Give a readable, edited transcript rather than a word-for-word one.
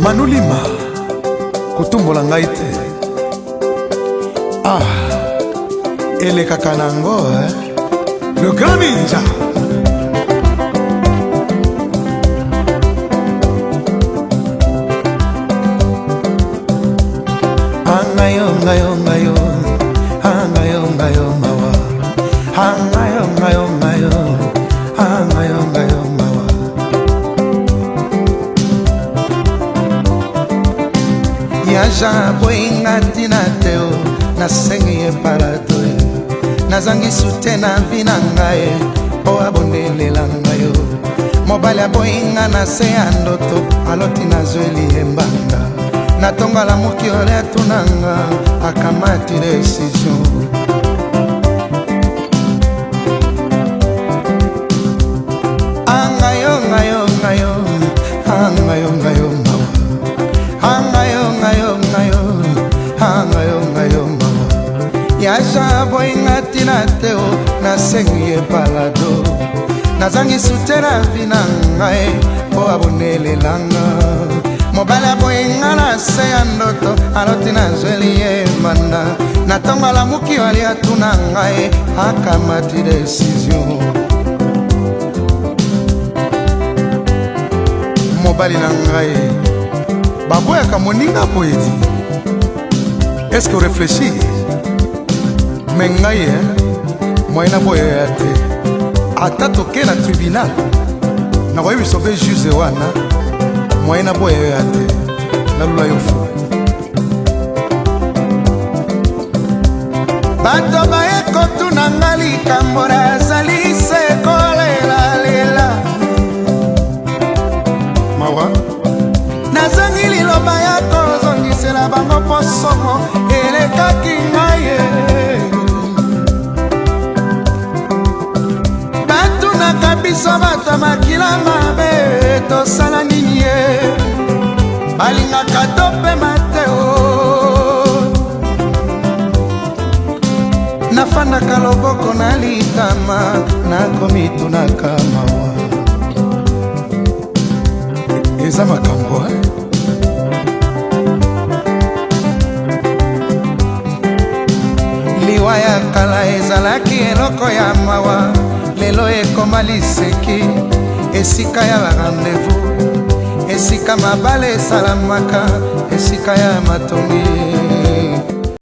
Manulima kotumbola ngai te. Elekaka nango le grand ninja. Angayo ngayo ngayo, angayo ngayo mawa, angayo ngayo ngayo, angayo ngayo mawa. Yaja boinga tinateo na sengi e paratoe, na zangi sute na vina ngae o abondele langayo. Mobile boinga na se andoto aloti na zweli embanga. Natonga la muki ole tunanga akamati decision. Angayo ngayo ngayo, angayo ngayo mawa, angayo ngayo ngayo, angayo ngayo mawa. Yaja boinga tinateo na sengi e palado, na zangi sutera vinangae po abonele langa. Mobile boinga na se andoto aloti na zweli e manda. Natonga la muki wali atunangae akamati decision. Mobile nangae baboya kamoninga poeti. Est-ce que vous réfléchissez? Mengaye moyena boya yate ata toke na tribunal na koyebi sauver juge wana moyena boya yate nalula yo fo. Bato baye kotuna likambo nazali se kolelalela mawa nazangi liloba ya kozongisela bango posomo elekaki ngaye. Batuna biso bato makila mabe tosala nini ye balingaka tope mateo. Nafandaka loboko na litama nakomitunaka mawa. Eza makambo liwa ya kala ezalaki eloko ya mawa. Lelo ekoma liseki esika ya rendez-vous, esika mabale esalamaka, esika ya matongi.